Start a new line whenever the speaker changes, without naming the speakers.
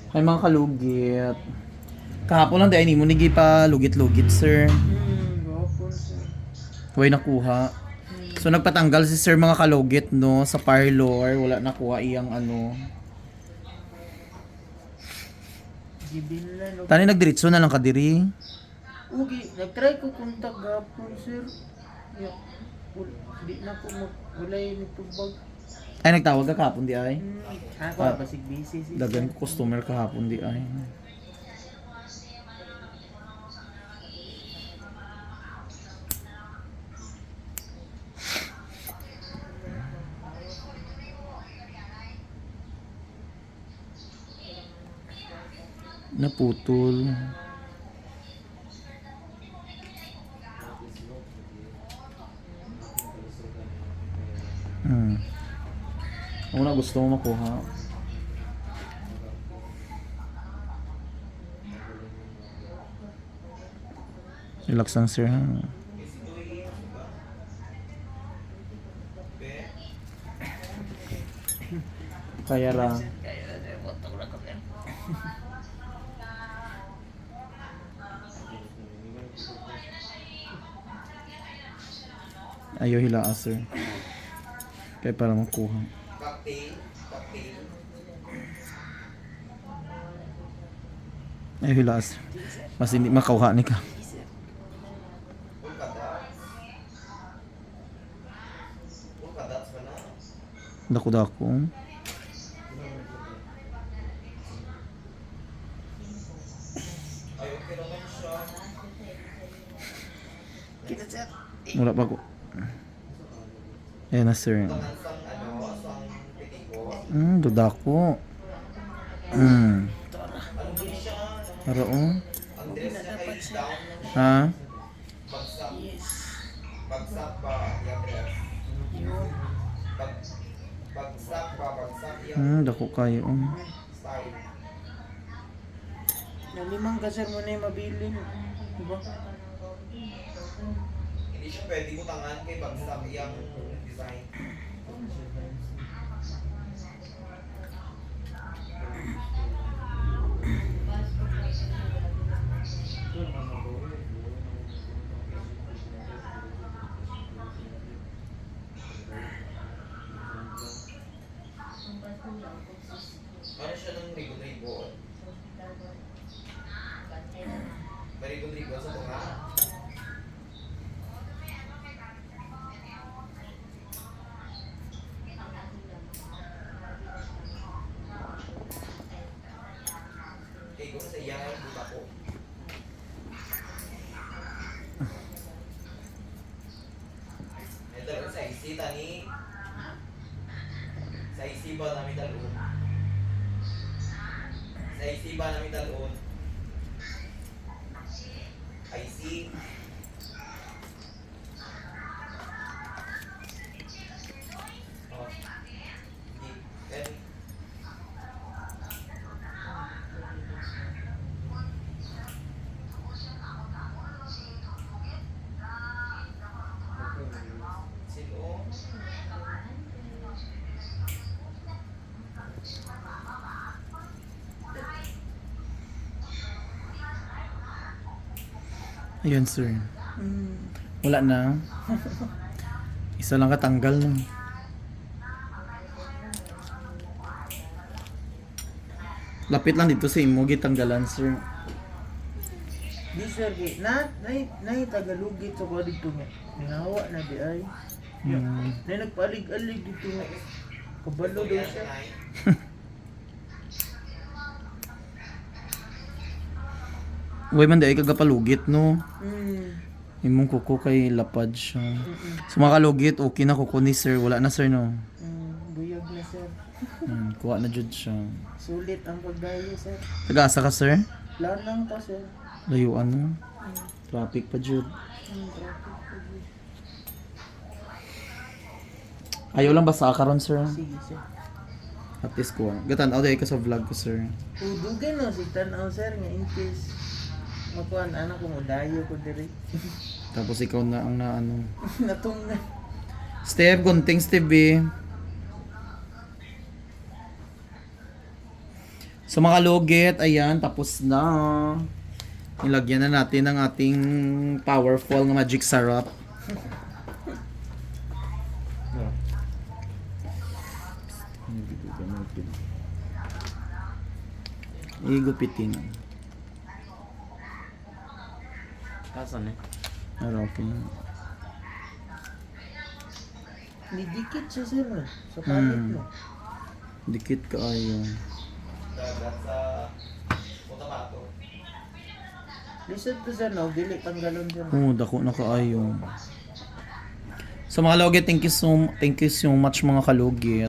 Ay mga kalugit. Kahapon lang dahil mo nigi pa lugit-lugit, sir.
Gapon sir.
Huwag nakuha. So nagpatanggal si sir mga kalugit no sa parlor, wala nakuha iyang ano.
Gibilan o.
Tani nagdiretso na lang kadiri.
Ugi, nag-try ko kontak gapon sir. Ya, di na ko magulay ni tubag.
Ay nagtawag ka kahapon di ay.
Ako basig busy si
Dagan ko customer kahapon di ay. Naputol. Ano na gusto mo makuha? Relax lang sir ha. Kaya lang.
Kaya na botong lang kami.
Ayaw hilaan sir. Kaya para makuha. Ayaw hilaan sir. Mas hindi makuha ni ka. Dako-dako.
Kita sir.
Wala pa ko. Ayan na sir. Dudako. Para oh. Ha?
Yes.
Bagsak pa, yung ref.
Yun.
Bagsak pa, bagsak
Dako kayo.
style.
Na limang kasar mo na yung mabilin. Diba?
Hindi siya pwede utangan kay bagsak yung design. Ano siya ng ribbon-ribbon? May ribbon-ribbon sa tunga? Okay, kung sa iya ay buta ko. Ito rin sa isi, tani. Sa isi ba namin dalun? Sa isi ba namin dalun? I see. Oh. Then, sino?
Ayun sir. Wala na. Isa lang katanggal no. Lapit lang dito sa imo gitanggalan sir.
Di sir, na tagalugit sa ko dito nga. Ningawa na di ay. Na nagpalig-alig dito nga. Kabalo daw siya.
Uy man dai kagapalugit no.
Hmm.
Imong kuko kay lapad siya. So mga kalugit okay na kuko ni sir. Wala na sir no.
Buyag na sir.
Kuha na jud siya.
Sulit ang pagdayo sir.
Taga-asa ka sir?
Lanang pa sir.
Layuan no. Traffic pa jud.
Traffic pa dyan.
Ayaw lang basta karon sir.
Sige sir.
At least ko. Gatan-aw dai ka sa vlog ko sir.
Udugan no, si Tanaw sir nga in case makuan anak ko mo dayo ko diri.
Tapos ikaw na ang naano.
Natong na.
Steve, gunting Steve. So So mga lugit, ayan, tapos na. Nilagyan na natin ang ating powerful na magic syrup. Igupitin.
Asan eh?
Harapin.
Nidikit siya sir sa palit mo.
Dikit ka ayo.
Dagat sa Cotabato.
Lisod ko sir no, dili tanggalon sir.
Oh, dako na kaayo. So mga kalugit, thank you so much mga kalugit.